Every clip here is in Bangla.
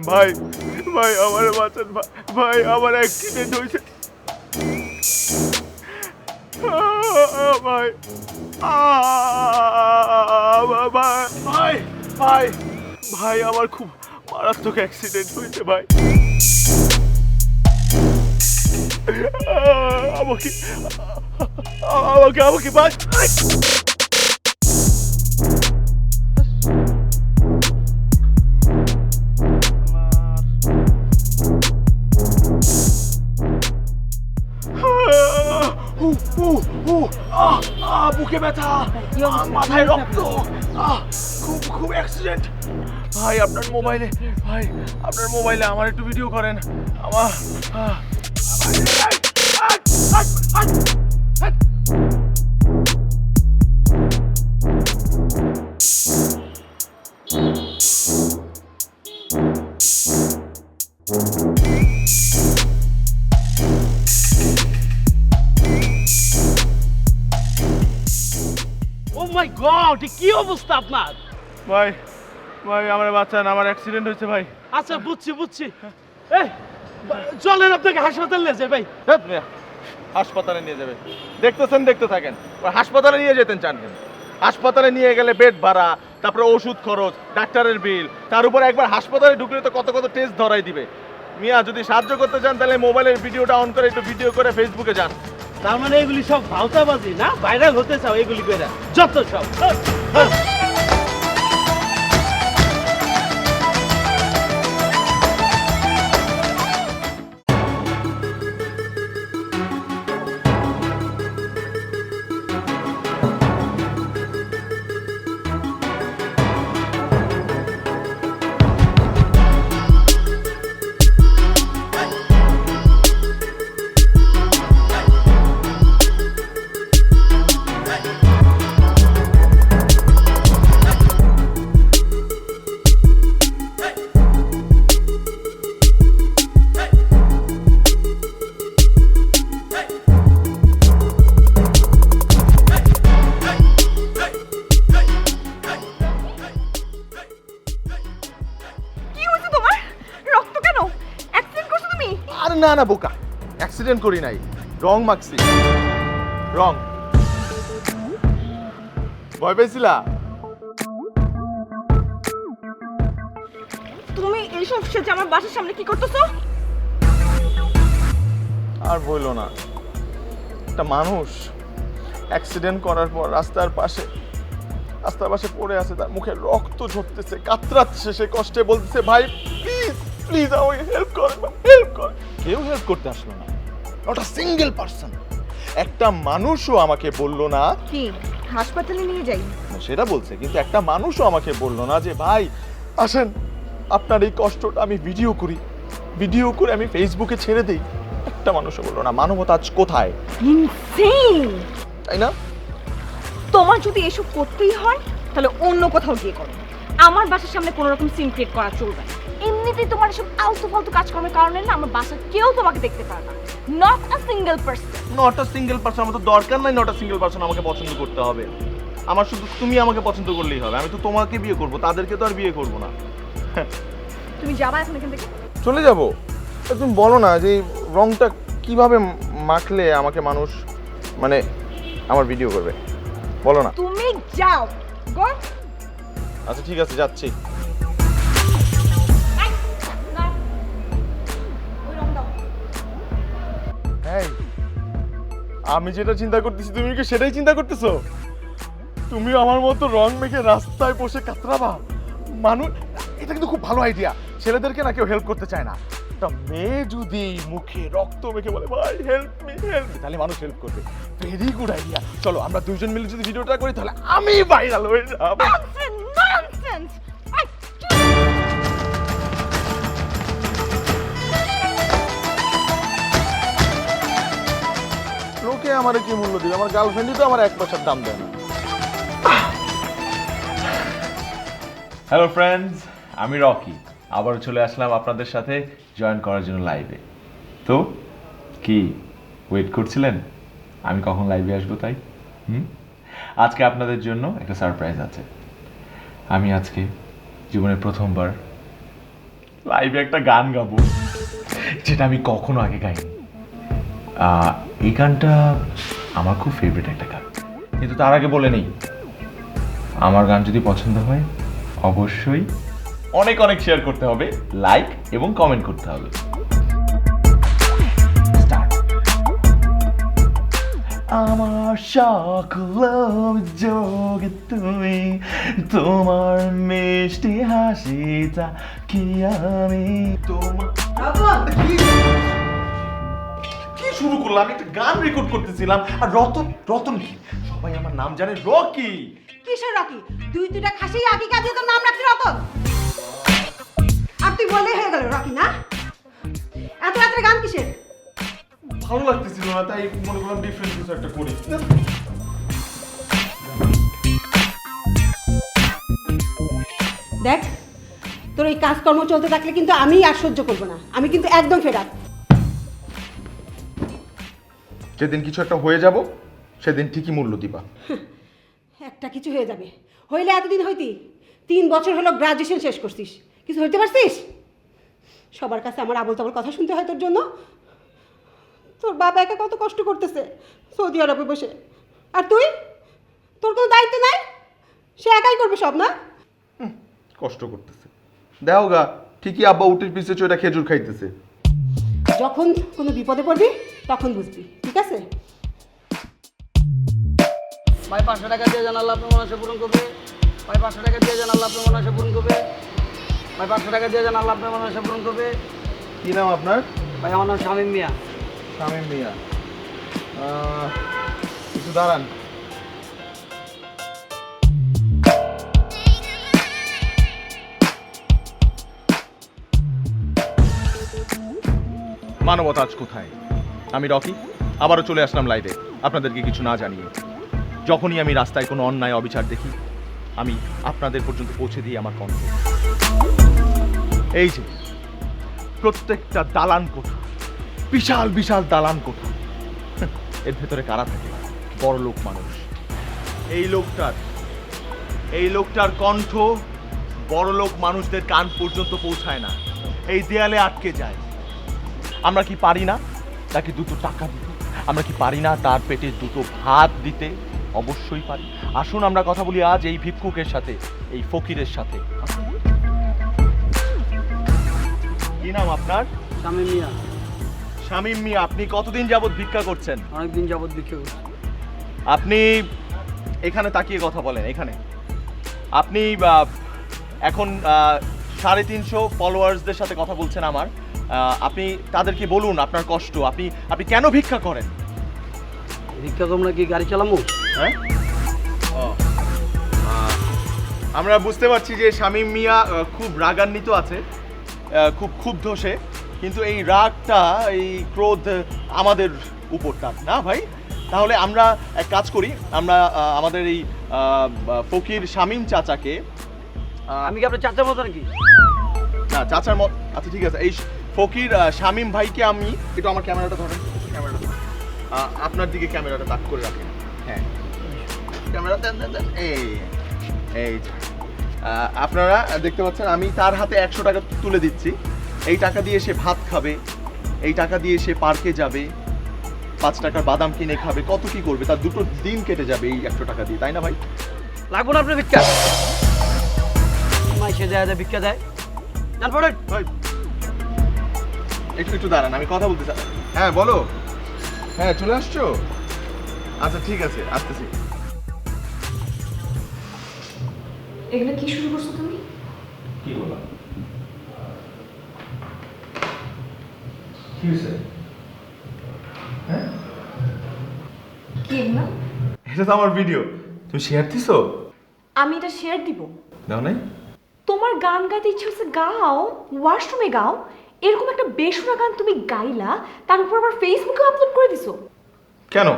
ভাই ভাই আমার বাঁচান ভাই, আমার অ্যাক্সিডেন্ট হয়েছে ভাই। ভাই ভাই ভাই আমার খুব মারাত্মক অ্যাক্সিডেন্ট হয়েছে ভাই। আমাকে আমাকে আমাকে ভাই বুকে ব্যথা, মাথায় রক্ত, খুব খুব অ্যাক্সিডেন্ট। ভাই আপনার মোবাইলে আমার একটু ভিডিও করেন আমার। ও মাই গড, কি অবস্থা আপনার? ভাই ভাই আমার বাঁচান, আমার অ্যাক্সিডেন্ট হয়েছে ভাই। আচ্ছা বুঝছি। এই চলেন আপনাকে হাসপাতালে নিয়ে যাই ভাই। হাসপাতালে নিয়ে যাবে? দেখতেছেন, দেখতে থাকেন। হাসপাতালে নিয়ে যেতেন চান কেন? হাসপাতালে নিয়ে গেলে বেড ভাড়া, তারপরে ওষুধ খরচ, ডাক্তারের বিল, তার উপর একবার হাসপাতালে ঢুকলে তো কত কত টেস্ট ধরাই দিবে। মিয়া যদি সাহায্য করতে চান তাহলে মোবাইলের ভিডিওটা অন করে একটু ভিডিও করে ফেসবুকে যান। তার মানে এগুলি সব ভাওতাবাজি না? ভাইরাল হতে চাও এগুলি কইরা? যত সব। না না বোকা, অ্যাক্সিডেন্ট করি নাই, রং মাখছি, রং। ভয় পেয়েছিলা? তুমি এইসব সেজে আমার বাসার সামনে কি করতেছো? আর বইলো না, একটা মানুষ অ্যাক্সিডেন্ট করার পর রাস্তার পাশে পড়ে আছে, তার মুখে রক্ত ঝরতেছে, কাতরাচ্ছে, সে কষ্টে বলতেছে ভাই প্লিজ প্লিজ আমাকে হেল্প করেন, হেল্প করেন। কেউ হেল্প করতে আসলো না, নট আ সিঙ্গেল পারসন। একটা মানুষও আমাকে বললো না কি হাসপাতালে নিয়ে যাই? সেটা বলছে, কিন্তু একটা মানুষও আমাকে বললো না যে ভাই আসেন আপনার এই কষ্টটা আমি ভিডিও করে আমি ফেসবুকে ছেড়ে দিই। একটা মানুষও বললো না। মানবতা আজ কোথায়? ইনসেন, তাই না? তোমার যদি এসব করতেই হয় তাহলে অন্য কোথাও গিয়ে করো। আমার বাসার সামনে কোনো রকম সিন ক্রিয়েট করা চলবে না। এমনিতেই তোমার এসব আলতু ফালতু কাজকর্মের কারণে না আমার বাসার কেউ তোমাকে দেখতে পারে না। Not a single person. Not a single person, আমার তো দরকার নাই নট আ সিঙ্গেল পারসন আমাকে পছন্দ করতে হবে। আমার শুধু তুমি আমাকে পছন্দ করলেই হবে। আমি তো তোমাকে বিয়ে করব, তাদেরকে তো আর বিয়ে করব না। তুমি যাবা এখন এখান থেকে? চলে যাব? তুমি বলো না যে রংটা কিভাবে মাখলে আমাকে মানুষ মানে আমার ভিডিও করবে, বলো না। তুমি যাও গো। আচ্ছা ঠিক আছে, যাচ্ছি। এই, আমি যেটা চিন্তা করতেছি তুমি কি সেটাই চিন্তা করতেছো? তুমি আমার মতো রং মেখে রাস্তায় বসে কাতরাবা মানুষ, এটা কিন্তু খুব ভালো আইডিয়া। ছেলেদেরকে না কেউ হেল্প করতে চায় না, একটা মেয়ে যদি মুখে রক্ত মেখে বলে ভাই হেল্প মি হেল্প মি, তাহলে মানুষ হেল্প করবে। Very good idea. চলো আমরা দুইজন মিলে যদি ভিডিওটা করি তাহলে আমি ভাইরাল হয়ে যাব। ননসেন্স। লোকে আমারে কি মূল্য দিবে? আমার গার্লফ্রেন্ডই তো আমার 1 পয়সার দাম দেয় না। হ্যালো ফ্রেন্ডস, আমি রকি, আবারও চলে আসলাম আপনাদের সাথে জয়েন করার জন্য লাইভে। তো কি ওয়েট করছিলেন আমি কখন লাইভে আসবো? তাই আজকে আপনাদের জন্য একটা সারপ্রাইজ আছে। আমি আজকে জীবনের প্রথমবার লাইভে একটা গান গাবো, যেটা আমি কখনো আগে গাইনি। এই গানটা আমার খুব ফেভারিট একটা গান, কিন্তু তার আগে বলে নেই, আমার গান যদি পছন্দ হয় অবশ্যই অনেক অনেক শেয়ার করতে হবে, লাইক এবং কমেন্ট করতে হবে। আমার সকল যোগে তুমি, তোমার মিষ্টি হাসিটা কি আমি তোমার কি শুরু করলাম? আমি একটা গান রেকর্ড করতেছিলাম, আর রতন রতন কি? সবাই আমার নাম জানে রকি। কিসের রকি? দুইটা খাসি আগে কাজে তোর নাম রাখছি রতন। আর তুই বললে হয়ে গেল রকি না? এত রাত্রে গান কিসের? ভালো লাগতেছিল না, তাই মনে করলাম ডিফারেন্ট কিছু একটা করি। দেখ, তোর এই কাজকর্ম চলতে থাকলে কিন্তু আমি আর সহ্য করবো না। আমি কিন্তু একদম ফেড আপ। যেদিন কিছু একটা হয়ে যাব সেদিন ঠিকই মূল্য দিবা। একটা কিছু হয়ে যাবে, হইলে এতদিন হইতি। 3 বছর হলো গ্রাজুয়েশন শেষ করছিস, কিছু হইতে পারছিস? সবার কাছে আমার আবল তাবল কথা শুনতে হয় তোর জন্য। তোর বাবা একা কত কষ্ট করতেছে সৌদি আরবে বসে, আর তুই? তোর কোনো দায়িত্ব নাই, সে একাই করবে সব না? কষ্ট করতেছে, দেও গা ঠিকই আব্বা উটির পিছে চড়া খেজুর খাইতেছে। যখন কোনো বিপদে পড়বি তখন বুঝবি, ঠিক আছে? ভাই 500 টাকা দিয়ে জানাল আপনার মনে পূরণ করবে। ভাই 500 টাকা দিয়ে জানাল আপনার মনে পূরণ করবে। ভাই 500 টাকা দিয়ে জানাল আপনার মনে পূরণ করবে। কি নাম আপনার? ভাই আমার নাম শামীম মিয়া। শামীম মিয়া। একটু দাঁড়ান। মানবতা আজ কোথায়? আমি রকি, আবারও চলে আসলাম লাইভে আপনাদেরকে কিছু না জানিয়ে। যখনই আমি রাস্তায় কোনো অন্যায় অবিচার দেখি, আমি আপনাদের পর্যন্ত পৌঁছে দিই আমার কণ্ঠ। এই যে প্রত্যেকটা দালান কোঠা, বিশাল বিশাল দালান কোঠা, এর ভেতরে কারা থাকে? বড় লোক মানুষ। এই লোকটার কণ্ঠ বড় লোক মানুষদের কান পর্যন্ত পৌঁছায় না, এই দেয়ালে আটকে যায়। আমরা কি পারি না তাকে দুটো টাকা দিতে? আমরা কি পারি না তার পেটে দুটো ভাত দিতে? অবশ্যই পারি। আসুন আমরা কথা বলি আজ এই ভিক্ষুকের সাথে, এই ফকিরের সাথে। কি নাম আপনার? শামীম মিয়া। শামীম মিয়া, আপনি কতদিন যাবত ভিক্ষা করছেন? অনেকদিন যাবত ভিক্ষা করছি। আপনি এখানে তাকিয়ে কথা বলেন। এখানে আপনি এখন 350 ফলোয়ার্সদের সাথে কথা বলছেন আমার। আপনি তাদেরকে বলুন আপনার কষ্ট, আপনি কেন ভিক্ষা করেন? ভিক্ষা তোমরা কি গাড়ি চালামো? হ্যাঁ, আমরা বুঝতে পারছি যে শামীম মিয়া খুব রাগান্বিত আছে, খুব ক্ষুব্ধ সে, কিন্তু এই রাগটা, এই ক্রোধ আমাদের উপর তার না ভাই। তাহলে আমরা এক কাজ করি, আমরা আমাদের এই ফকির শামীম চাচাকে, আমি কি আপনার চাচার মতো নাকি? না চাচার মত, আচ্ছা ঠিক আছে, এই ফকির শামীম ভাইকে আমি একটু, আমার ক্যামেরাটা ধরেন, ক্যামেরাটা ধরেন, আপনার দিকে ক্যামেরাটা তাক করে রাখেন। হ্যাঁ, ক্যামেরা দেন দেন দেন। এই আপনারা দেখতে পাচ্ছেন আমি তার হাতে 100 টাকা তুলে দিচ্ছি। এই টাকা দিয়ে সে ভাত খাবে, এই টাকা দিয়ে সে পার্কে যাবে, 5 টাকার বাদাম কিনে খাবে, কত কি করবে, তার দুটো দিন কেটে যাবে এই 100 টাকা দিয়ে, তাই না ভাই? লাগবো না আপনার ভিক্ষা। মাইসে দেয় ভিক্ষা দেয়, জান পড়েন। ভাই একটু দাঁড়ান, আমি কথা বলতে চাই। হ্যাঁ বলো। হ্যাঁ চলে আসছো? আচ্ছা ঠিক আছে, আসতেছি। এগুলো কি শুরু করছো তুমি? কি বললাম? কি হয়েছে? হ্যাঁ, কি এগুলো? এটা তো আমার ভিডিও, তুমি শেয়ার দিছো? আমি এটা শেয়ার দিব? দাও নাই? তোমার গান গাইতে ইচ্ছে হচ্ছে গাও, ওয়াশরুমে গাও। এরকম একটা বেসুরা গান তুমি গাইলা, তার উপর আবার ফেসবুকে আপলোড করে দিছো। কেন?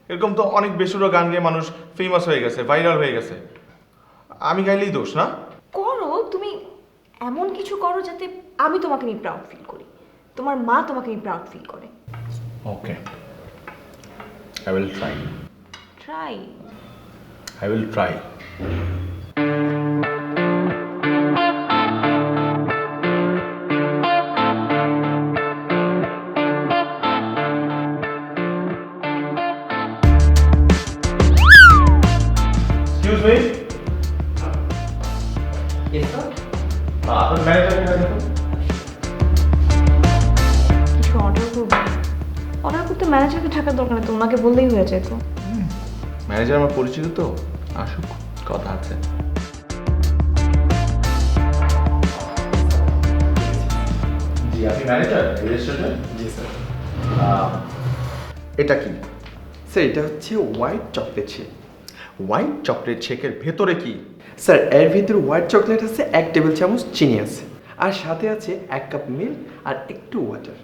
এরকম তো অনেক বেসুরো গান গেয়ে মানুষ ফেমাস হয়ে গেছে, ভাইরাল হয়ে গেছে। আমি গাইলেই দোষ না? করো, তুমি এমন কিছু করো যাতে আমি তোমাকে নিয়ে প্রাউড ফিল করি, তোমার মা তোমাকে নিয়ে প্রাউড ফিল করে। Okay, I will try. Try. I will try. Excuse me. Yes, sir. আপনার ম্যানেজারকে ডাকুন। কিছু অর্ডার করবো, অর্ডার করতে ম্যানেজারকে থাকার দরকার নেই, তোমাকে বললেই হয়ে যেত। ম্যানেজার আমার পরিচিত তো, আসুক, কথা আছে। জি, আপনি ম্যানেজার এই রেস্টুরেন্টের? জি স্যার। এটা কি স্যার এটা হচ্ছে white chocolate shake. White chocolate শেকের ভেতরে কি? স্যার এর ভিতরে হোয়াইট চকলেট আছে, 1 টেবিল চামচ চিনি আছে, আর সাথে আছে 1 কাপ মিল্ক আর একটু ওয়াটার।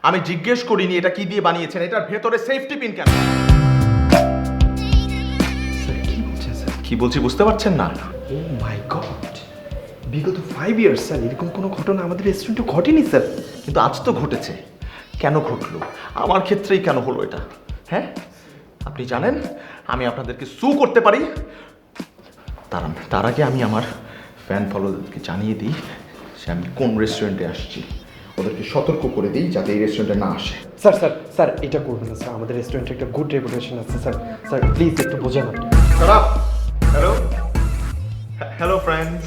আমি জিজ্ঞেস করিনি এটা কি দিয়ে বানিয়েছেন, এটার ভেতরে সেফটি পিন কেন? স্যার কি বলছেন স্যার? কি বলছি বুঝতে পারছেন না? ও মাই গড, বিগত 5 ইয়ার্স স্যার এরকম কোনো ঘটনা আমাদের রেস্টুরেন্টে ঘটেনি স্যার। কিন্তু আজ তো ঘটেছে। কেন ঘটলো? আমার ক্ষেত্রেই কেন হলো এটা? হ্যাঁ, আপনি জানেন আমি আপনাদেরকে সু করতে পারি। তার আগে আমি আমার ফ্যান ফলোদেরকে জানিয়ে দিই সে আমি কোন রেস্টুরেন্টে আসছি, ওদেরকে সতর্ক করে দিই যাতে এই রেস্টুরেন্টে না আসে। স্যার স্যার স্যার এটা করবেন না স্যার, আমাদের রেস্টুরেন্টে একটা গুড রেপুটেশন আছে স্যার। স্যার প্লিজ একটু বোঝান আপনি। হ্যালো হ্যালো ফ্রেন্ডস,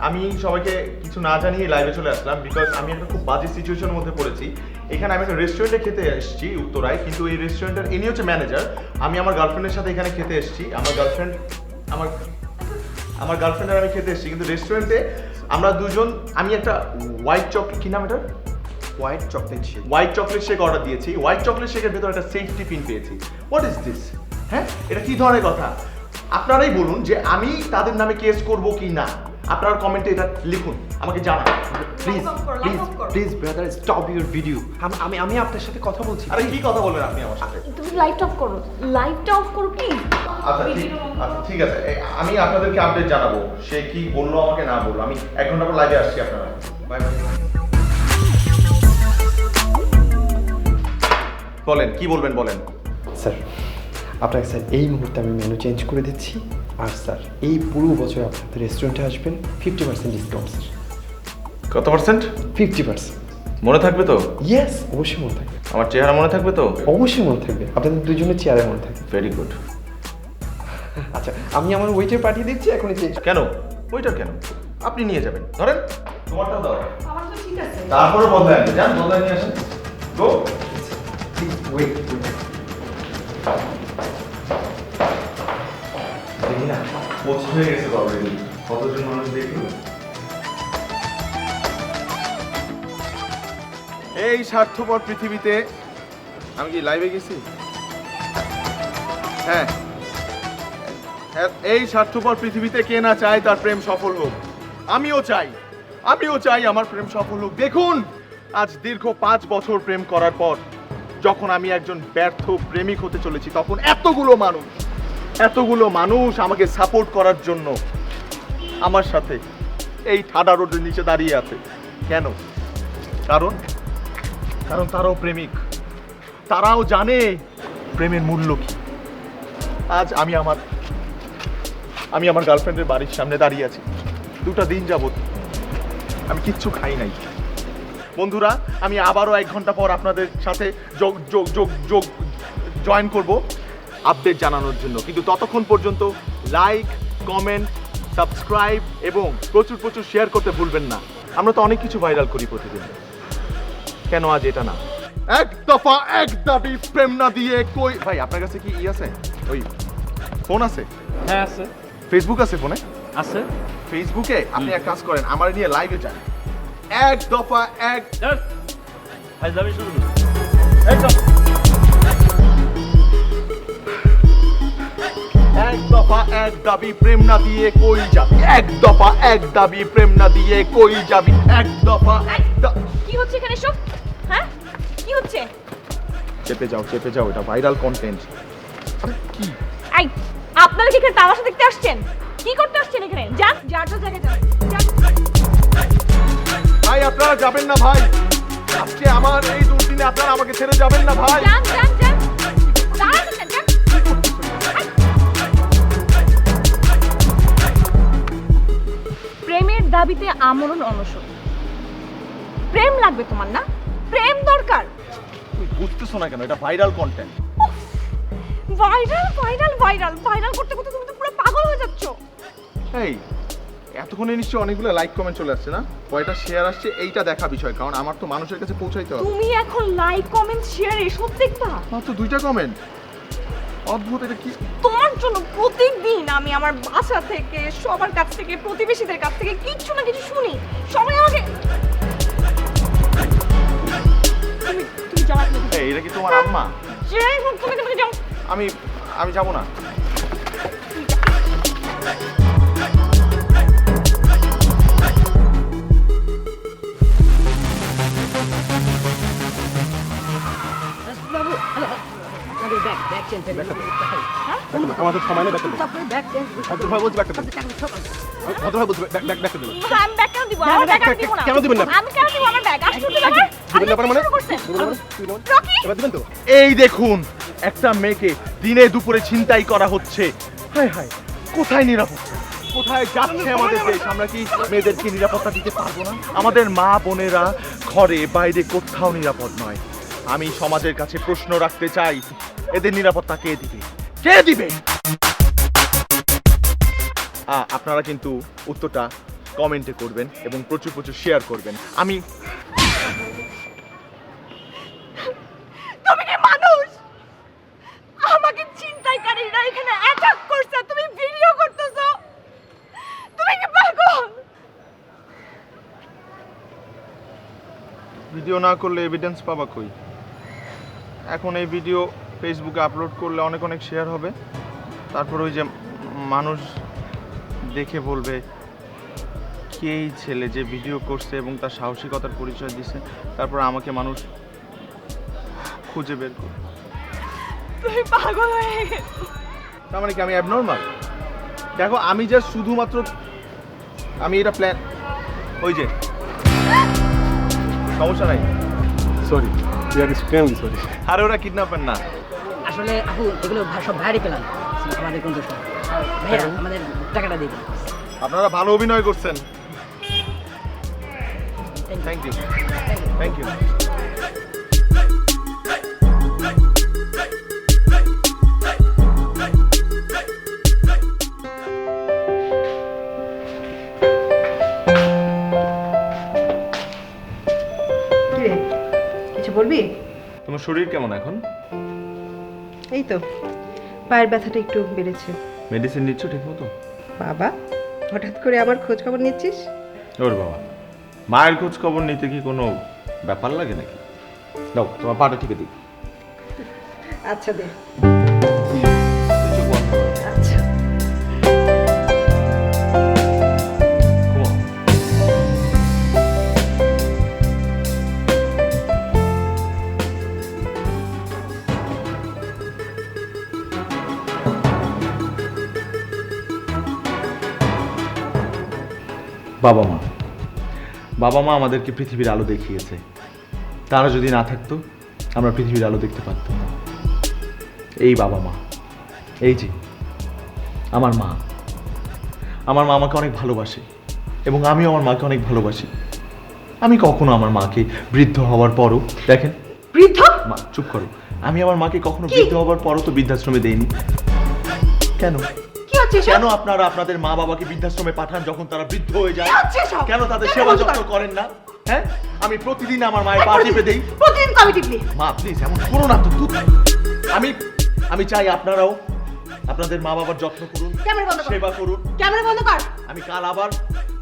আমি সবাইকে কিছু না জানিয়ে লাইভে চলে আসলাম বিকজ আমি একটা খুব বাজে সিচুয়েশনের মধ্যে পড়েছি। এখানে আমি একটা রেস্টুরেন্টে খেতে এসেছি উত্তরায়, কিন্তু এই রেস্টুরেন্টের ইনি হচ্ছে ম্যানেজার। আমি আমার গার্লফ্রেন্ডের সাথে এখানে খেতে এসেছি। আমার গার্লফ্রেন্ড আর আমি খেতে এসেছি, কিন্তু রেস্টুরেন্টে আমরা দুজন, আমি একটা হোয়াইট চকলেট, কি নাম এটা, white chocolate shake. White chocolate shake order দিয়েছি। হোয়াইট চকলেট শেকের ভেতরে একটা সেফটি পিন পেয়েছি। What is this? হ্যাঁ, এটা কি ধরনের কথা? আপনারাই বলুন যে আমি তাদের নামে কেস করব কি না। আপনার কমেন্টে এটা লিখুন, আমাকে জানান please please please brother stop your video. আমি আমি আপনার সাথে কথা বলছি। আরে কি কথা বলবেন আপনি আমার সাথে? তুমি লাইটটা অফ করো, লাইটটা অফ করো প্লিজ। আচ্ছা ঠিক আছে, আমি আপনাদেরকে আপডেট জানাবো সে কি বললো আমাকে না বললো। আমি 1 ঘন্টা পর লাইভে আসছি আপনারা। Bye bye. বলেন কি বলবেন বলেন। স্যার আপনাকে স্যার এই মুহূর্তে আমি মেনু চেঞ্জ করে দিচ্ছি, আর স্যার এই পুরো বছর আপনাদের রেস্টুরেন্টে আসবেন 50% ডিসকাউন্ট স্যার। কত পার্সেন্ট? 50%। মনে থাকবে তো? ইয়েস, অবশ্যই মনে থাকবে। আমার চেহারা মনে থাকবে তো? অবশ্যই মনে থাকবে, আপনাদের দুজনের চেয়ারে মনে থাকবে। Very good. আচ্ছা আমি আমার ওয়েটার পাঠিয়ে দিচ্ছি, এখনই চেঞ্জ। কেন ওইটার কেন? আপনি নিয়ে যাবেন, ধরেন তোমারটাও দাও। আমার তো ঠিক আছে। তারপরে বদলায় আনবে, যান বদলায় নিয়ে আসেন। গো। ওয়েট দেখি না পোস্ট হয়ে গেছে অলরেডি, কতজন মানুষ দেখলো। এই স্বার্থপর পৃথিবীতে আমি কি লাইভে গেছি? হ্যাঁ, এই স্বার্থপর পৃথিবীতে কে না চায় তার প্রেম সফল হোক। আমিও চাই আমার প্রেম সফল হোক। দেখুন, আজ দীর্ঘ 5 বছর প্রেম করার পর যখন আমি একজন ব্যর্থ প্রেমিক হতে চলেছি, তখন এতগুলো মানুষ আমাকে সাপোর্ট করার জন্য আমার সাথে এই ঠাডা রোডের নিচে দাঁড়িয়ে আছে। কেন? কারণ তারাও প্রেমিক, তারাও জানে প্রেমের মূল্য কি। আজ আমি আমার গার্লফ্রেন্ডের বাড়ির সামনে দাঁড়িয়ে আছি। 2টা দিন যাবত আমি কিচ্ছু খাই নাই। বন্ধুরা, আমি আবারও 1 ঘন্টা পর আপনাদের সাথে জয়েন করব আপডেট জানানোর জন্য। কিন্তু ততক্ষণ পর্যন্ত লাইক, কমেন্ট, সাবস্ক্রাইব এবং প্রচুর শেয়ার করতে ভুলবেন না। আমরা তো অনেক কিছু ভাইরাল করি প্রতিদিন, কেন আজ এটা না? এক দফা এক দাবি প্রেম না দিয়ে কই। ভাই আপনার কাছে কি আছে? ওই ফোন আছে? হ্যাঁ আছে। ফেসবুক আছে ফোনে? আছে। ফেসবুকে আপনি এক কাজ করেন, আমার নিয়ে লাইভে যান। এক দফা এক ফাইজলামি শুরু করুন। একদম এক দফা এক দাবি প্রেম না দিয়ে কই যাবি। এক দফা এক দাবি প্রেম না দিয়ে কই যাবি। এক দফা এক কি হচ্ছে এখানে সব? হ্যাঁ, কি হচ্ছে? চেপে যাও, এটা ভাইরাল কন্টেন্ট। আরে কি? এই, আপনারা কি এখানে তামাশা দেখতে আসছেন? কি করতে আসছেন এখানে? যান, যার জায়গায় যান। ভাই আপনারা যাবেন না ভাই, আজকে আমার এই দুর্দিনে আপনারা আমাকে ছেড়ে যাবেন না ভাই। যান। দাঁড়ান, যান। বাড়িতে আমরণ অনশন। প্রেম লাগবে তোমার না? প্রেম দরকার। তুমি বুঝতেছো না কেন? এটা viral content. Viral viral viral viral করতে করতে তুমি তো পুরো পাগল হয়ে যাচ্ছ। এই এতক্ষণে নিশ্চয়ই অনেকগুলো লাইক কমেন্ট চলে আসছে না? কয়টা শেয়ার আসছে এইটা দেখা বিষয়, কারণ আমার তো মানুষের কাছে পৌঁছাইতে হবে। তুমি এখন লাইক কমেন্ট শেয়ার এসব দেখবা? মাত্র 2টা কমেন্ট, অদ্ভুত। এটা কি? তোমার জন্য প্রতিদিন আমি আমার বাসা থেকে, সবার কাছ থেকে, প্রতিবেশীদের কাছ থেকে কিছু না কিছু শুনি। সবাই আমাকে তুমি যাও এখন। এই এটা কি তোমার আম্মা? যাই হোক তুমি তুমি যাও। আমি যাব না। বাবু আমাদের ব্যাগ চেঞ্জ আমাদের সময় নেই, ব্যাগ চেঞ্জ ভদ্রভাবে বলছি ব্যাগটা দেন। ভদ্রভাবে বলছি ব্যাগটা দেন। আমি ব্যাগ কেন দিব? আমার ব্যাগ আমি দিব না। কেন দিবেন না? আমি কেন দিব আমার ব্যাগ? আসলে ব্যাগ দিবেন না মানে? রকি এবার দিবেন তো? এই দেখুন, একটা মেয়েকে দিনে দুপুরে ছিনতাই করা হচ্ছে। হায় হায়, কোথায় নিরাপত্তা? কোথায় যাচ্ছে আমাদের দেশ? আমরা কি মেয়েদেরকে নিরাপত্তা দিতে পারবো না? আমাদের মা বোনেরা ঘরে বাইরে কোথাও নিরাপদ নয়। আমি সমাজের কাছে প্রশ্ন রাখতে চাই, এদের নিরাপত্তা কে দিবে? কে দিবে? আপনারা কিন্তু উত্তরটা কমেন্টে করবেন এবং প্রচুর প্রচুর শেয়ার করবেন। আমি তুমি কি মানুষ? আমাকে ছিনতাইকারীরা এখানে অ্যাটাক করছে, তুমি ভিডিও করতেছো? তুমি কি পাগল? ভিডিও না করলে এভিডেন্স পাবা কই? এখন এই ভিডিও ফেসবুকে আপলোড করলে অনেক অনেক শেয়ার হবে, তারপর ওই যে মানুষ দেখে বলবে কে এই ছেলে যে ভিডিও করছে এবং তার সাহসিকতার পরিচয় দিছে, তারপর আমাকে মানুষ খুঁজে বের করবে। তুমি পাগল হয়ে গেছো। তার মানে কি আমি অ্যাবনর্মাল? দেখো, আমি জাস্ট শুধুমাত্র আমি এটা প্ল্যান, ওই যে সমস্যা নাই, sorry we are extremely sorry. আর ওরা কিডন্যাপার না। আসলে আপু এগুলো সব ভাইয়ারই প্ল্যান, আমাদের কোন দোষ নেই। ভাইয়া আমাদের টাকাটা দিয়ে দিন। আপনারা ভালো অভিনয় করছেন, থ্যাংক ইউ থ্যাংক ইউ। কিরে কিছু বলবি? তোমার শরীর কেমন এখন? এই তো পায়ের ব্যথাটা একটু বেড়েছে। মেডিসিন নিচ্ছ ঠিক মতো? বাবা হঠাৎ করে আমার খোঁজ খবর নিচ্ছিস? ওর বাবা, মায়ের খোঁজ খবর নিতে কি কোনো ব্যাপার লাগে নাকি? দাও তোমার পাটা টিপে দিই। আচ্ছা দে। কিছু বল। আচ্ছা ঘুমাও। বাবা মা বাবা মা আমাদেরকে পৃথিবীর আলো দেখিয়েছে। তারা যদি না থাকতো আমরা পৃথিবীর আলো দেখতে পারতাম না। এই বাবা মা, এই যে আমার মা আমাকে অনেক ভালোবাসে এবং আমিও আমার মাকে অনেক ভালোবাসি। আমি কখনো আমার মাকে বৃদ্ধ হওয়ার পরও, দেখেন বৃদ্ধ? মা চুপ করো, আমি আমার মাকে কখনো বৃদ্ধ হওয়ার পরও তো বৃদ্ধাশ্রমে দেইনি। কেন? কি হচ্ছে এসব? কেন আপনারা আপনাদের মা বাবাকে বৃদ্ধাশ্রমে পাঠান যখন তারা বৃদ্ধ হয়ে যায়? কি হচ্ছে এসব? কেন তাদের কেন সেবা বলতে যত্ন পারো? করেন না? হ্যাঁ, আমি প্রতিদিন আমার মায়ের পা টিপে দেই। প্রতিদিন কবে টিপলি? মা প্লিজ এমন করো না তো। আমি চাই আপনারাও আপনাদের মা বাবার যত্ন করুন, ক্যামেরা বন্ধ কর। সেবা করুন। ক্যামেরা বন্ধ কর। আমি কাল আবার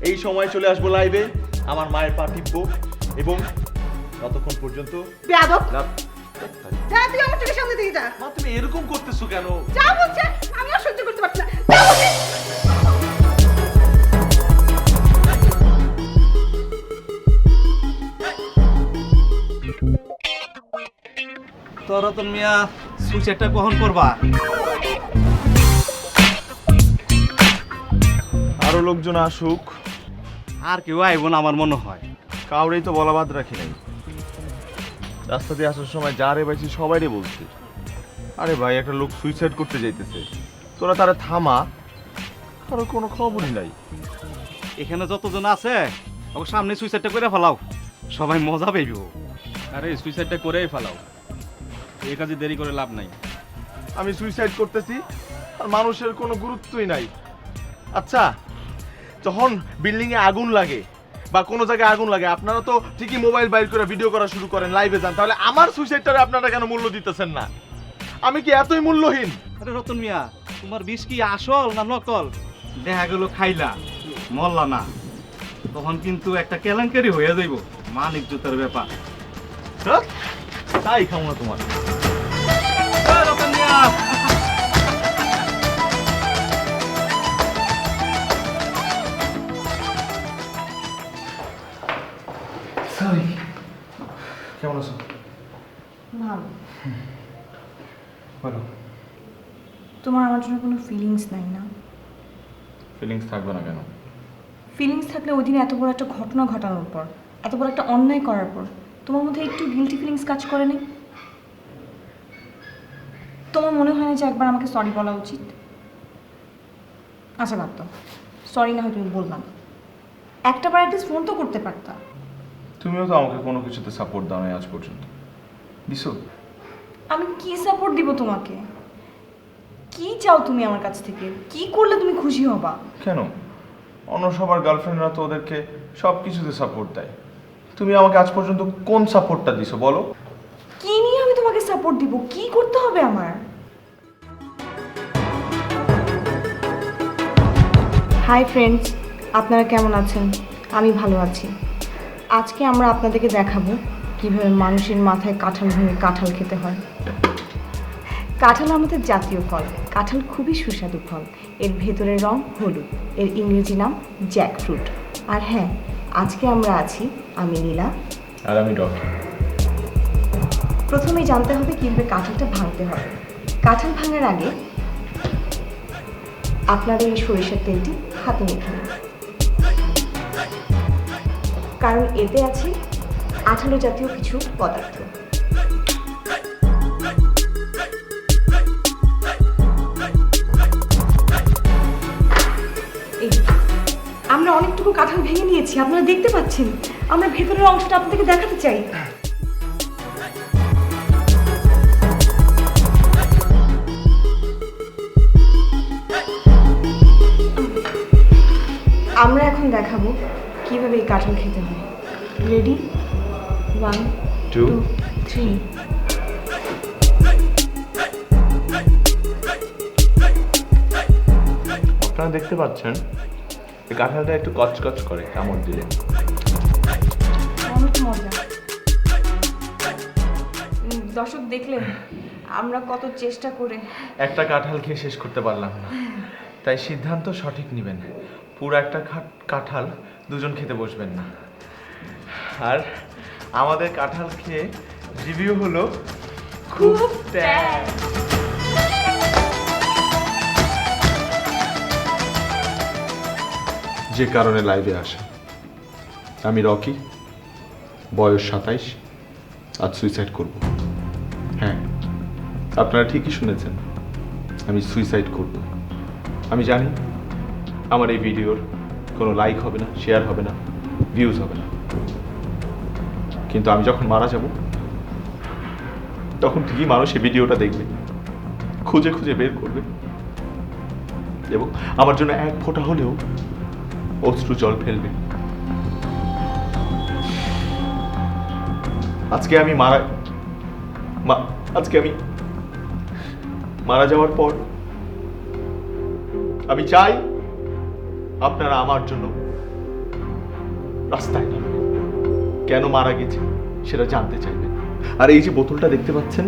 এই সময় চলে আসবো লাইভে, আমার মায়ের পা টিপবো এবং ততক্ষণ পর্যন্ত বেয়াদব, রাত- যা তুই আমার চোখের সামনে থেকে যা। মা তুমি এরকম করতেছো কেন? যা বলছে, আমি আর সহ্য করতে পারছি না। যা বলছে। তো রতন মিয়া সুইচটা কখন করবা? আরো লোকজন আসুক। আর কেউ আইব না আমার মনে হয়। কাউরেই তো বলা বাদ রাখি নাই। রাস্তা দিয়ে আসার সময় যারে পাইছি সবাইরে বলছি, আরে ভাই একটা লোক সুইসাইড করতে যাইতেছে, তোরা তারা থামা। কারো কোনো খবরই নাই। এখানে যতজন আছে ওর সামনে সুইসাইডটা করে ফেলাও, সবাই মজা পাইব। আরে সুইসাইডটা করেই ফেলাও, এই কাজে দেরি করে লাভ নাই। আমি সুইসাইড করতেছি আর মানুষের কোনো গুরুত্বই নাই। আচ্ছা, যখন বিল্ডিংয়ে আগুন লাগে বা কোনো জায়গায় আগুন লাগে, আপনারা তো ঠিকই মোবাইল বাইর করে ভিডিও করা শুরু করেন, লাইভে যান, তাহলে আমার সুইসাইডটারে আপনারা কেন মূল্য দিতেছেন না? আমি কি এতই মূল্যহীন? আরে রতন মিয়া, তোমার বিষ কি আসল না নকল? দেখা গেল খাইলা মরলা না, তখন কিন্তু একটা কেলেঙ্কারি হয়ে যাইব, মান ইজ্জতের ব্যাপার। হ্যাঁ? তাই খাও না তোমার। রতন মিয়া, সরি। কেমন আছো? ভালো। বলো। তোমার আমার জন্য কোনো ফিলিংস নাই না? ফিলিংস থাকবে না কেন? ফিলিংস থাকলে ওই দিন এত বড় একটা ঘটনা ঘটানোর পর, এত বড় একটা অন্যায় করার পর তোমার মধ্যে একটু গিলটি ফিলিংস কাজ করে নেই? তোমার মনে হয় না যে একবার আমাকে সরি বলা উচিত? আচ্ছা বাদ দাও, সরি না হয় তুমি বললাম, একটা বার অ্যাটলিস্ট ফোন তো করতে পারতা। তুমিও তো আমাকে কোনো কিছুতে সাপোর্ট দাও নাই আজ পর্যন্ত। দিছো? আমি কি সাপোর্ট দিব তোমাকে? কি চাও তুমি আমার কাছ থেকে? কি করলে তুমি খুশি হবা? কেন? অন্য সবার গার্লফ্রেন্ডরা তো ওদেরকে সব কিছুতে সাপোর্ট দেয়, তুমি আমাকে আজ পর্যন্ত কোন সাপোর্টটা দিছো বলো? কি নিয়ে আমি তোমাকে সাপোর্ট দিব? কি করতে হবে আমার? হাই ফ্রেন্ডস, আপনারা কেমন আছেন? আমি ভালো আছি। আজকে আমরা আপনাদেরকে দেখাবো কিভাবে মানুষের মাথায় কাঁঠাল ভেঙে কাঁঠাল খেতে হয়। কাঁঠাল আমাদের জাতীয় ফল। কাঁঠাল খুবই সুস্বাদু ফল। এর ভেতরের রং হলুদ। এর ইংরেজি নাম জ্যাকফ্রুট। আর হ্যাঁ, আজকে আমরা আছি আমি নীলা আর আমি রকি। প্রথমেই জানতে হবে কীভাবে কাঁঠালটা ভাঙতে হবে। কাঁঠাল ভাঙার আগে আপনারা এই সরিষার তেলটি হাতে মেখে নিন, কারণ এতে আছে আঠালো জাতীয় কিছু পদার্থ। এই আমরা অনেকটুকু কাঁঠাল ভেঙে নিয়েছি, আপনারা দেখতে পাচ্ছেন। আমরা ভেতরের অংশটা আপনাদেরকে দেখাতে চাই। আমরা এখন দেখাবো কিভাবে এই কাঁঠাল খেতে হয়। রেডি? 1 2 3। আপনারা দেখতে পাচ্ছেন এই কাঁঠালটা একটু কচকচ করে কামড় দিলে। অনেক মজা। দর্শক দেখলেন আমরা কত চেষ্টা করে একটা কাঁঠাল খেয়ে শেষ করতে পারলাম না, তাই সিদ্ধান্ত সঠিক নেবেন। পুরো একটা কাঁঠাল দুজন খেতে বসবেন না। আর আমাদের কাঁঠাল খেয়ে রিভিউ হলো খুব ট্যাং। যে কারণে লাইভে আসা, আমি রকি, বয়স 27, আজ সুইসাইড করব। হ্যাঁ, আপনারা ঠিকই শুনেছেন, আমি সুইসাইড করব। আমি জানি আমার এই ভিডিওর কোনো লাইক হবে না, শেয়ার হবে না, ভিউজ হবে না, কিন্তু আমি যখন মারা যাব তখন ঠিকই মানুষ এই ভিডিওটা দেখবে, খুঁজে খুঁজে বের করবে এবং আমার জন্য এক ফোঁটা হলেও অশ্রু জল ফেলবে। আজকে আমি মারা যাওয়ার পর আমি চাই আপনারা আমার জন্য রাস্তায় নামবেন, কেন মারা গেছে সেটা জানতে চাইবেন। আর এই যে বোতলটা দেখতে পাচ্ছেন,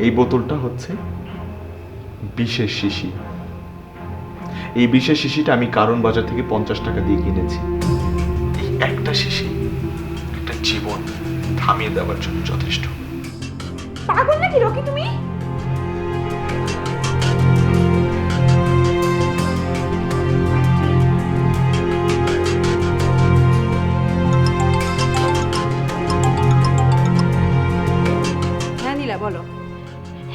এই বোতলটা হচ্ছে বিশেষ শিশি। এই বিশেষ শিশিটা আমি কারণ বাজার থেকে 50 টাকা দিয়ে কিনেছি। এই একটা শিশি একটা জীবন থামিয়ে দেওয়ার জন্য যথেষ্ট। পাগল নাকি রকি তুমি? হ্যাঁ নীলা, বলো।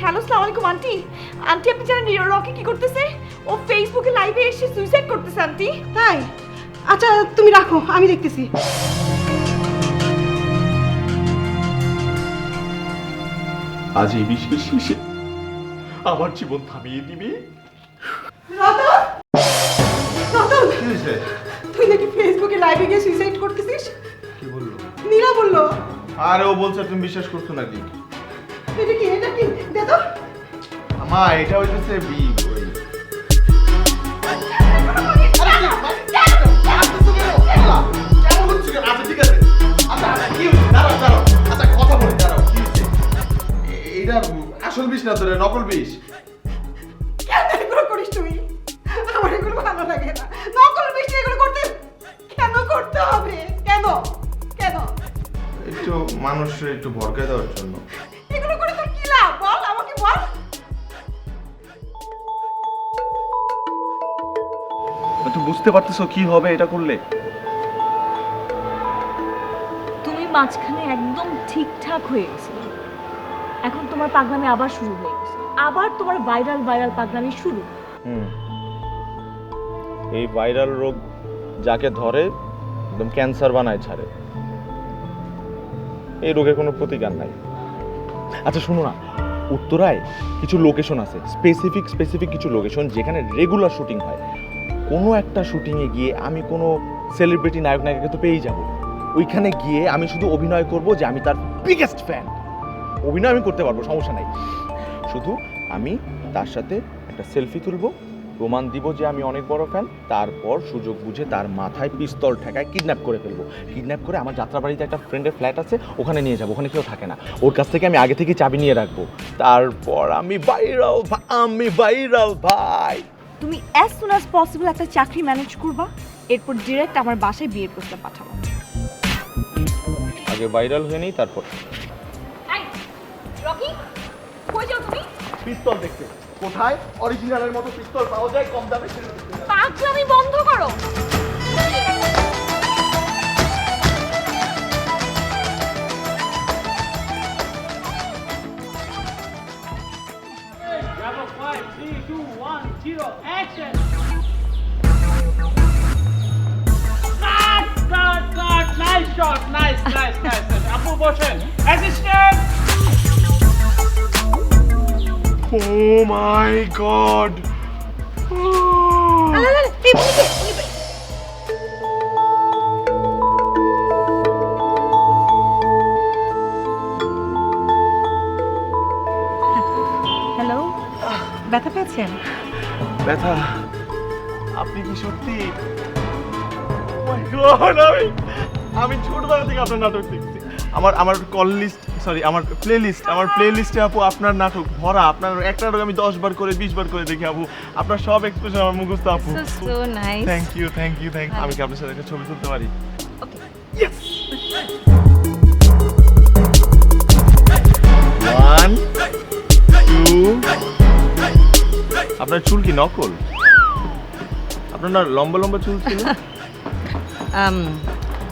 হ্যালো, আসসালামু আলাইকুম আন্টি। আন্টি আপনি জানেন রকি কি করতেছে? ও ফেসবুকে লাইভে এসে সুইসাইড করতেছে আন্টি। তাই? আচ্ছা তুমি রাখো, আমি দেখতেছি। আজ এই বিশেষ শেষে আমার জীবন থামিয়ে দিবে। রতন, রতন, কি হয়েছে? তুই নাকি ফেসবুকে লাইভে গিয়ে সুইসাইড করতেছিস? কি বললো? নীলা বললো। আরে ও বলছে তুমি বিশ্বাস করছো নাকি? এটা কি, এটা কি? দে তো। মা এটা হইতেছে বি ওই আসল বিষ না তোরে নকল বিষ। কেন এগুলো করিস তুই? আমার এগুলো ভালো লাগে না। নকল মিষ্টি এগুলো করতে কেন করতে হবে? কেন কেন একটু মানুষের একটু ভরকায় দেওয়ার জন্য। এগুলো করে তোর কি লাভ বল, আমাকে বল। তুই বুঝতে পারতেছো কি হবে এটা করলে? তুমি মাঝখানে একদম ঠিকঠাক হয়ে গেছিলে, এখন তোমার পাগলামি আবার শুরু হয়ে গেছে। আবার তোমার ভাইরাল ভাইরাল পাগলামি শুরু। এই ভাইরাল রোগ যাকে ধরে একদম ক্যান্সার বানায় ছাড়ে। এই রোগের কোনো প্রতিকার নাই। আচ্ছা শোনো না, উত্তরায় কিছু লোকেশন আছে, স্পেসিফিক কিছু লোকেশন যেখানে রেগুলার শুটিং হয়। কোনো একটা শুটিংয়ে গিয়ে আমি কোনো সেলিব্রিটি নায়ক নায়িকাকে তো পেয়েই যাব। ওইখানে গিয়ে আমি শুধু অভিনয় করব যে আমি তার বিগেস্ট ফ্যান। অভিনয় আমি করতে পারবো, সমস্যা নাই। শুধু আমি তার সাথে একটা সেলফি তুলবো, প্রমাণ দিব যে আমি অনেক বড় ফ্যান। তারপর সুযোগ বুঝে তার মাথায় পিস্তল ঠেকায় কিডন্যাপ করে ফেলবো। কিডন্যাপ করে আমার যাত্রাবাড়িতে একটা ফ্রেন্ডের ফ্ল্যাট আছে, ওখানে নিয়ে যাবো। ওখানে কেউ থাকে না, ওর কাছ থেকে আমি আগে থেকে চাবি নিয়ে রাখবো। তারপর আমি ভাইরাল ভাই। তুমি অ্যাজ সুন অ্যাজ পসিবল একটা চাকরি ম্যানেজ করবা, এরপর ডিরেক্ট আমার বাসায় বিয়ের প্রস্তাব পাঠাবো। আগে ভাইরাল হয়ে নেই তারপর। রকি, কই যাও তুমি? পিস্তল দেখতে কোথায় অরিজিনালের মতো পিস্তল পাওয়া যায় কম দামে? পাগলামি বন্ধ করো। Bravo 5, 3, 2, 1, 0, action! Cut! Nice shot! Nice. Apu বসেন. Assistant! ও মাই গড! হ্যালো, ব্যথা পেয়েছেন? ব্যথা? আপনি কি সত্যি? Oh my God, আমি ছোটবেলা থেকে আপনার নাটক দেখছি। আমার কল লিস্ট, সরি আমার প্লে লিস্টে আপু আপনার নাটক ভরা। আপনার একটা নাটক আমি 10 বার করে 20 বার করে দেখি আপু। আপনার সব এক্সপ্রেশন আমার মুখস্থ আপু। So nice. Thank you. আমি কি আপনার সাথে একটা ছবি তুলতে পারি? Okay. Yes! 1 2 আপনার চুল কি নকল? আপনার না লম্বা চুল ছিল?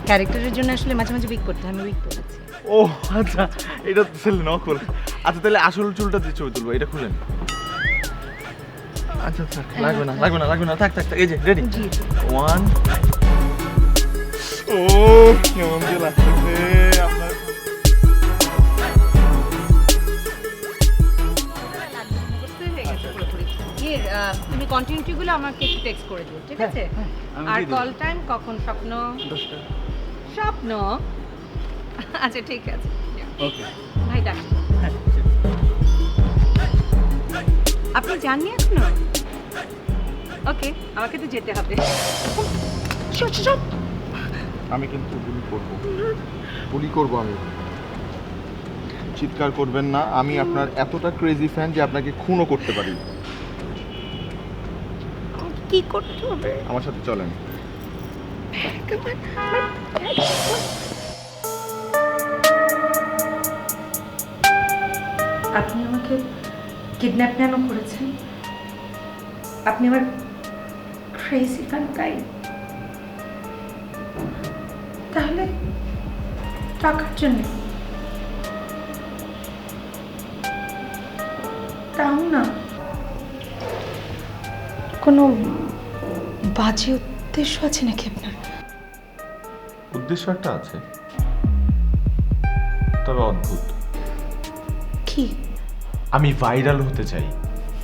ক্যারেক্টারের জন্য আসলে মাঝে মাঝে উইক করতে হয়, আমি উইক করেছি। ও আচ্ছা, এটা তো ছিল নকল। আচ্ছা তাহলে আসল চুলটা দিয়ে ছবি তুলবো, এটা খুলেন। আচ্ছা লাগবে না, থাক এই যে রেডি। 1 ও কেমন যে লাগতেছে আপনার। তুমি কন্টিনিউটিগুলো আমাকে একটু টেক্সট করে দিও, ঠিক আছে? আর কল টাইম কখন? স্বপ্ন? আচ্ছা ঠিক আছে, Okay. ভাই ডাকছি। আপনি জাননি এখনো? ওকে, আমাকে তো যেতে হবে। আমি কিন্তু গুলি করব আমি। চিৎকার করবেন না, আমি আপনার এতটা ক্রেজি ফ্যান যে আপনাকে খুনও করতে পারি। কি করতে হবে? আমার সাথে চলেন। আপনি আমাকে কিডন্যাপ কেন করেছেন? আপনি আমার ক্রেজি ফ্যান, তাই? তাহলে টাকার জন্য? তাও না, কোনো বাজে উদ্দেশ্য আছে নাকি আপনার? উদ্দেশ্য একটা আছে, তবে অদ্ভুত। কি? আমি ভাইরাল হতে চাই।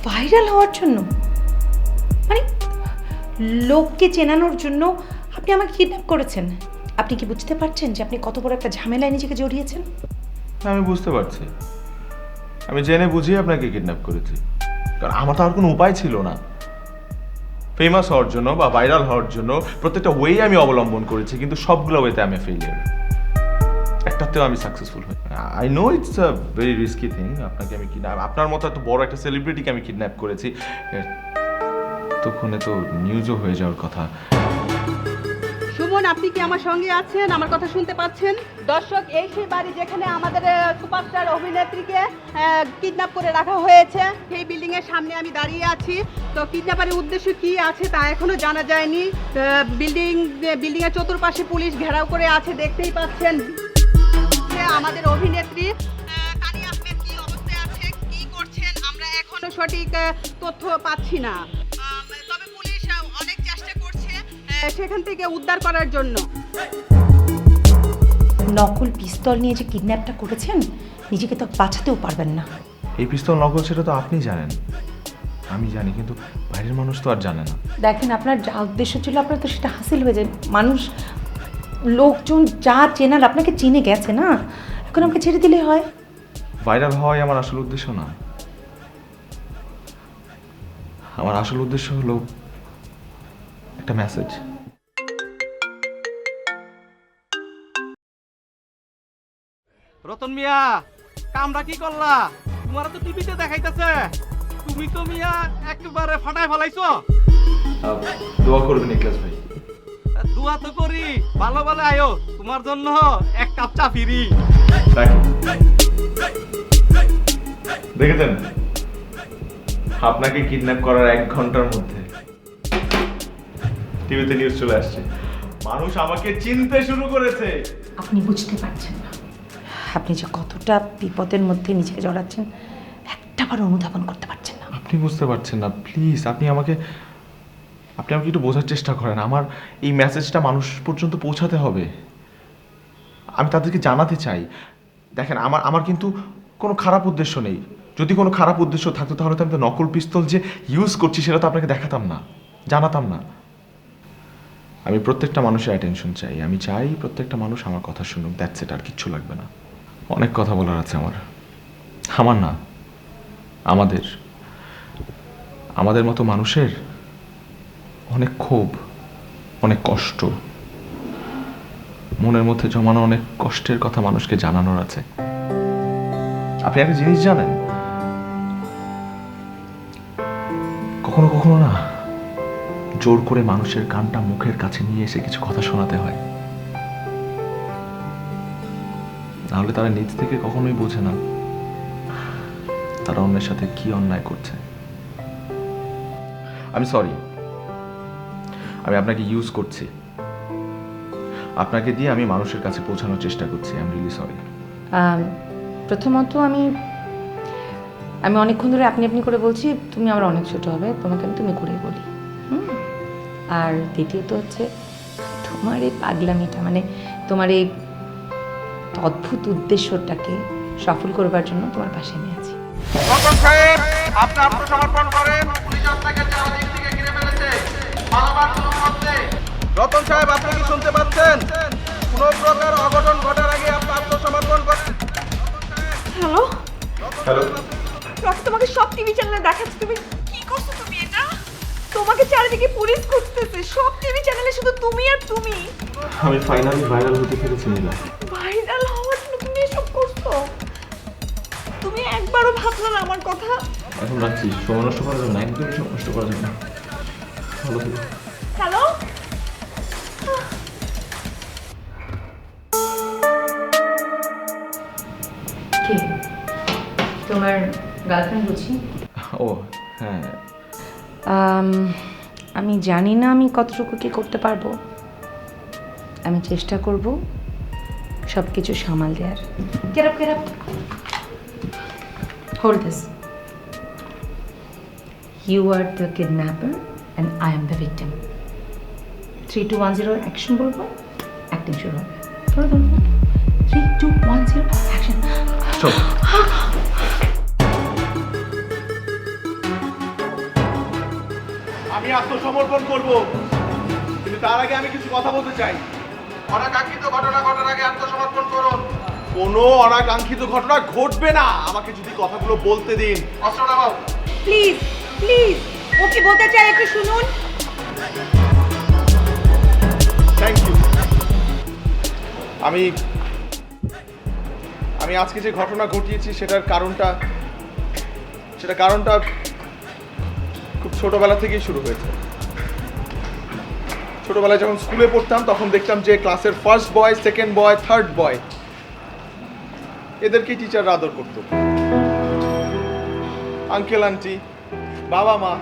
ভাইরাল হওয়ার জন্য? মানে লোককে চেনানোর জন্য আপনি আমাকে কিডন্যাপ করেছেন? আপনি কি বুঝতে পারছেন যে আপনি কত বড় একটা ঝামেলায় নিজেকে জড়িয়েছেন? আমি বুঝতে পারছি, আমি জেনে বুঝিয়ে আপনাকে কিডন্যাপ করেছি, কারণ আমার তো আর কোনো উপায় ছিল না। ফেমাস হওয়ার জন্য বা ভাইরাল হওয়ার জন্য প্রত্যেকটা ওয়ে আমি অবলম্বন করেছি, কিন্তু সবগুলো ওয়েতে আমি ফেলিয়ার। একটাতেও আমি সাকসেসফুল হই। I know it's a very risky thing. আপনাকে আমি কিডন্যাপ, আপনার মতো এত বড় একটা সেলিব্রিটিকে আমি কিডন্যাপ করেছি, তখন তো নিউজও হয়ে যাওয়ার কথা। সুমন, আপনি কি আমার সঙ্গে আছেন? আমার কথা শুনতে পাচ্ছেন? দর্শক, এই সেই বাড়ি যেখানে আমাদের সুপারস্টার অভিনেত্রীকে কিডন্যাপ করে রাখা হয়েছে। সেই বিল্ডিং এর সামনে আমি দাঁড়িয়ে আছি। তো কিডন্যাপারের উদ্দেশ্য কি আছে তা এখনো জানা যায়নি। বিল্ডিং এর চতুর্পাশে পুলিশ ঘেরাও করে আছে, দেখতেই পাচ্ছেন। আমাদের অভিনেত্রী তানিয়া আহমেদ কি অবস্থায় আছে, কি করছেন, আমরা এখনো সঠিক তথ্য পাচ্ছি না। তবে পুলিশ অনেক চেষ্টা করছে সেখান থেকে উদ্ধার করার জন্য। নকল পিস্তল নিয়ে যে কিডন্যাপটা করেছেন, নিজেকে তো বাঁচাতেও পারবেন না। এই পিস্তল নকল সেটা তো আপনি জানেন, আমি জানি, কিন্তু বাইরের মানুষ তো আর জানে না। দেখেন, আপনার যা উদ্দেশ্য ছিল আপনার তো সেটা হাসিল হয়ে যায়। মানুষ, লোকজন যা চেনার আপনাকে চিনে গেছে না, এখন আমাকে ছেড়ে দিলে হয়। ভাইরাল হওয়াই আমার আসল উদ্দেশ্য না। আমার আসল উদ্দেশ্য হলো একটা মেসেজ। রতন মিয়া, কামটা কি করলা? তোমার তো টিভিতে দেখাইতেছে, তুমি তো মিয়া একেবারে ফাটায় ফেলাইছো। দোয়া করবেন নিকলাস ভাই। দোয়া তো করি, ভালো ভালো আয়ো, তোমার জন্য এক কাপ চা ফ্রি। দেখেছেন, আপনাকে কিডন্যাপ করার 1 ঘন্টার মধ্যে টিভিতে নিউজ চলে আসছে, মানুষ আমাকে চিনতে শুরু করেছে। আপনি বুঝতে পারছেন না আপনি যে কতটা বিপদের মধ্যে নিজেকে জড়াচ্ছেন, একটাবার অনুধাবন করতে পারছেন না। আপনি বুঝতে পারছেন না, প্লিজ আপনি আমাকে একটু বোঝার চেষ্টা করেন। আমার এই মেসেজটা মানুষ পর্যন্ত পৌঁছাতে হবে, আমি তাদেরকে জানাতে চাই। দেখেন, আমার কিন্তু কোনো খারাপ উদ্দেশ্য নেই। যদি কোনো খারাপ উদ্দেশ্য থাকতো তাহলে তো আমি তো নকল পিস্তল যে ইউজ করছি সেটা তো আপনাকে দেখাতাম না, জানাতাম না। আমি প্রত্যেকটা মানুষের অ্যাটেনশন চাই, আমি চাই প্রত্যেকটা মানুষ আমার কথা শুনুক, দ্যাটস ইট, আর কিচ্ছু লাগবে না। অনেক কথা বলার আছে আমার না, আমাদের মতো মানুষের অনেক ক্ষোভ, অনেক কষ্ট, মনের মধ্যে জমানো অনেক কষ্টের কথা মানুষকে জানানোর আছে। আপনি একটা জিনিস জানেন, কখনো কখনো না জোর করে মানুষের কানটা মুখের কাছে নিয়ে এসে কিছু কথা শোনাতে হয়, নাহলে তারা নিজ থেকে কখনোই বোঝে না তারা অন্যের সাথে কি অন্যায় করছে। আমি সরি, আমি আপনাকে ইউজ করছি, আপনাকে দিয়ে আমি মানুষের কাছে পৌঁছানোর চেষ্টা করছি। I am really sorry. প্রথমত আমি অনেকক্ষণ ধরে আপনি করে বলছি, তুমি আমার অনেক ছোট হবে, তোমাকে আমি তুমি করেই বলি। আর দ্বিতীয়ত হচ্ছে তোমার এই পাগলামিটা, মানে তোমার এই অদ্ভুত উদ্দেশ্যটাকে সফল করবার জন্য তোমার পাশে আমি আছি। আপনি আত্মসমর্পণ করেন, পুলিশ আপনাকে চারদিক থেকে ঘিরে ফেলেছে, পালাবার কোনো পথ নেই। রতন সাহেব, আপনি কি শুনতে পাচ্ছেন? কোনো প্রকার অঘটন ঘটার আগে আপনি আত্মসমর্পণ করেন। হ্যালো হ্যালো, রকি, তোমাকে সব টিভি চ্যানেলে দেখাচ্ছে, তুমি কি করছো? তুমি এটা, তোমাকে চারিদিকে পুলিশ খুঁজতেছে, সব টিভি চ্যানেলে শুধু তুমি আর তুমি। আমি ফাইনালি ভাইরাল হতে পেরেছি নীলা। ভাইরাল হওয়ার জন্য তুমি এসব করছো? তুমি একবারও ভাবলে না আমার কথা? এখন রাখছি, সময় নষ্ট করা যাবে না, একদমই সময় নষ্ট করা যাবে না। ভালো থেকো। হ্যালো, কে? তোমার গার্লফ্রেন্ড বুঝি? ও হ্যাঁ, আমি জানি না আমি কতটুকু কি করতে পারবো, আমি চেষ্টা করব সব কিছু সামাল দেওয়ার। Get up. Hold this. You are the kidnapper and I am the victim. 3, 2, 1, 0 action বলবো, অ্যাক্টিং শুরু হবে। ধরো ধরো 3, 2, 1, 0 অ্যাকশন। আমি আত্মসমর্পণ করব, কিন্তু তার আগে আমি কিছু কথা বলতে চাই। অনাকাঙ্ক্ষিত ঘটনা ঘটার আগে আত্মসমর্পণ করুন। কোনো অনাকাঙ্ক্ষিত ঘটনা ঘটবে না, আমাকে যদি কথাগুলো বলতে দিন। অস্ত্র নামাও। প্লিজ প্লিজ, ও কি বলতে চায় একটু শুনুন। Thank you. আমি আজকে যে ঘটনা ঘটিয়েছি সেটার কারণটা খুব ছোটবেলা থেকেই শুরু হয়েছে। ছোটবেলায় যখন স্কুলে পড়তাম তখন দেখতাম যে ক্লাসের first boy, second boy, third boy এদেরকেই টিচাররা আদর করত। আঙ্কেল আন্টি, বাবা মা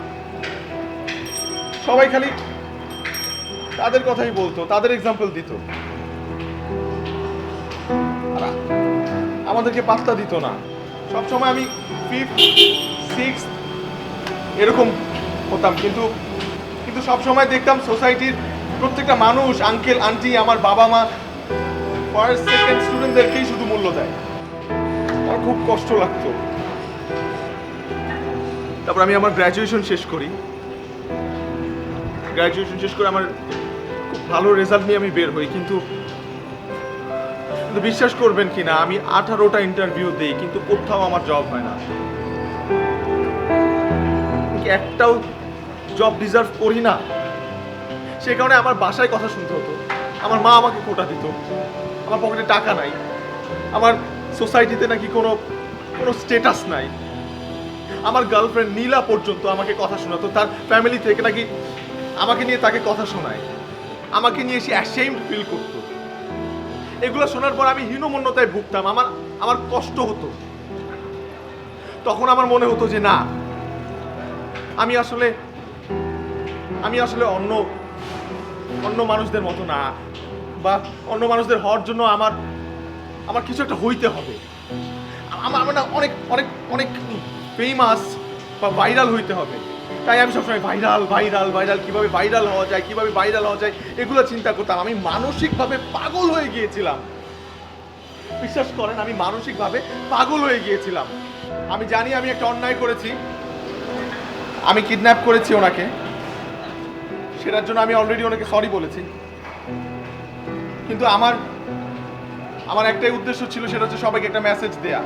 সবাই খালি তাদের কথাই বলতো, তাদের এক্সাম্পল দিত, আর আমাদেরকে পাত্তা দিত না। সবসময় আমি 5th, 6th এরকম হতাম, কিন্তু সবসময় দেখতাম সোসাইটির প্রত্যেকটা মানুষ, আঙ্কেল আন্টি, আমার বাবা মা ফার্স্ট সেকেন্ড স্টুডেন্টদেরকেই শুধু মূল্য দেয়। আমার খুব কষ্ট লাগতো। তারপর আমি আমার গ্র্যাজুয়েশন শেষ করি। আমার খুব ভালো রেজাল্ট নিয়ে আমি বের হই, কিন্তু বিশ্বাস করবেন কিনা আমি 18টা ইন্টারভিউ দিই, কিন্তু কোথাও আমার জব হয় না। একটাও জব ডিজার্ভ করি না। সে কারণে আমার বাসায় কথা শুনতে হতো। আমার মা আমাকে কোটা দিত, আমার পকেটে টাকা নাই, আমার সোসাইটিতে নাকি কোনো স্ট্যাটাস নাই। আমার গার্লফ্রেন্ড নীলা পর্যন্ত আমাকে কথা শোনাতো, তার ফ্যামিলি থেকে নাকি আমাকে নিয়ে তাকে কথা শোনায়, আমাকে নিয়ে সে অ্যাশেমড ফিল করতো। এগুলো শোনার পর আমি হীনমন্যতায় ভুগতাম, আমার কষ্ট হতো। তখন আমার মনে হতো যে না, আমি আসলে অন্য মানুষদের মতো না, বা অন্য মানুষদের হওয়ার জন্য আমার কিছু একটা হইতে হবে। আমার না অনেক অনেক অনেক ফেমাস বা ভাইরাল হইতে হবে। তাই আমি সবসময় ভাইরাল কিভাবে ভাইরাল হওয়া যায় এগুলো চিন্তা করতাম। আমি মানসিকভাবে পাগল হয়ে গিয়েছিলাম। বিশ্বাস করেন, আমি মানসিকভাবে পাগল হয়ে গিয়েছিলাম। আমি জানি আমি একটা অন্যায় করেছি, আমি কিডন্যাপ করেছি ওনাকে, সেটার জন্য আমি অলরেডি ওনাকে সরি বলেছি। কিন্তু আমার একটাই উদ্দেশ্য ছিল, সেটা হচ্ছে সবাইকে একটা মেসেজ দেয়া।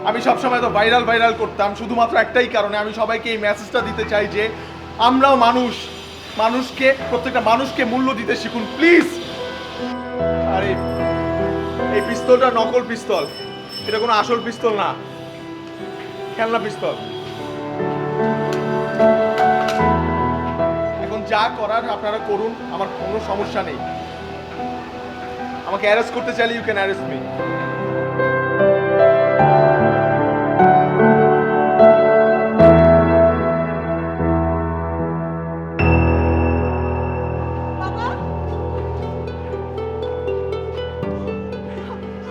আমি সবসময় তো ভাইরাল করতাম শুধুমাত্র একটাই কারণে, আমি সবাইকে এই মেসেজটা দিতে চাই যে আমরাও প্রত্যেকটা মানুষকে মূল্য দিতে শিখুন প্লিজ। আর এই পিস্তলটা নকল পিস্তল, এটা কোনো আসল পিস্তল না, খেলনা পিস্তল। এখন যা করার আপনারা করুন, আমার কোনো সমস্যা নেই। আমাকে অ্যারেস্ট করতে চাইলে ইউ ক্যান অ্যারেস্ট মি।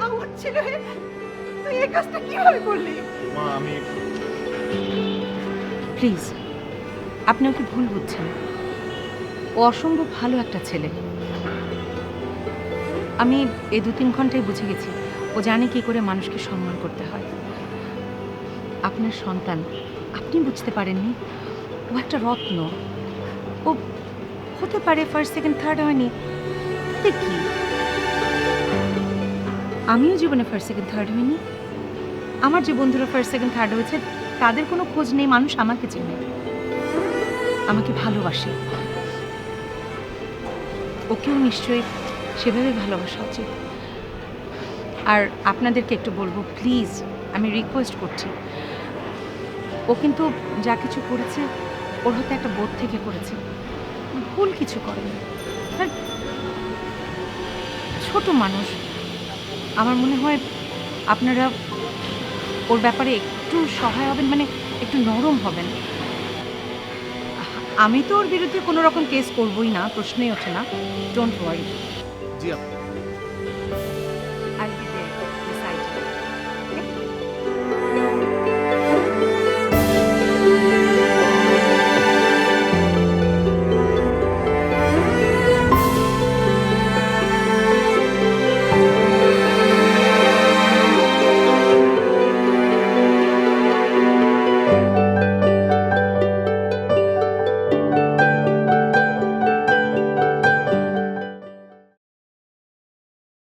আমার ছেলে, তুই এই কাজটা কিভাবে করলি? মা, আমি প্লিজ, আপনি ওকে ভুল বুঝছেন। ও অসম্ভব ভালো একটা ছেলে। আমি এই 2-3 ঘন্টায় বুঝে গেছি ও জানে কি করে মানুষকে সম্মান করতে হয়। আপনার সন্তান, আপনি বুঝতে পারেননি, ও একটা রত্ন। ও হতে পারে ফার্স্ট সেকেন্ড থার্ড হয়নি, তাতে কি? আমিও জীবনে ফার্স্ট সেকেন্ড থার্ড হইনি। আমার যে বন্ধুরা ফার্স্ট সেকেন্ড থার্ড হয়েছে তাদের কোনো খোঁজ নেই। মানুষ আমাকে চেনে, আমাকে ভালোবাসে। ওকেও নিশ্চয়ই সেভাবে ভালোবাসা উচিত। আর আপনাদেরকে একটু বলবো, প্লিজ আমি রিকোয়েস্ট করছি, ও কিন্তু যা কিছু করেছে ওর হতে একটা বোধ থেকে করেছে, ভুল কিছু করেনি। আর ছোট মানুষ, আমার মনে হয় আপনারা ওর ব্যাপারে একটু সহায় হবেন, মানে একটু নরম হবেন। আমি তো ওর বিরুদ্ধে কোনো রকম কেস করবই না, প্রশ্নই ওঠে না। Don't worry. জি আপনি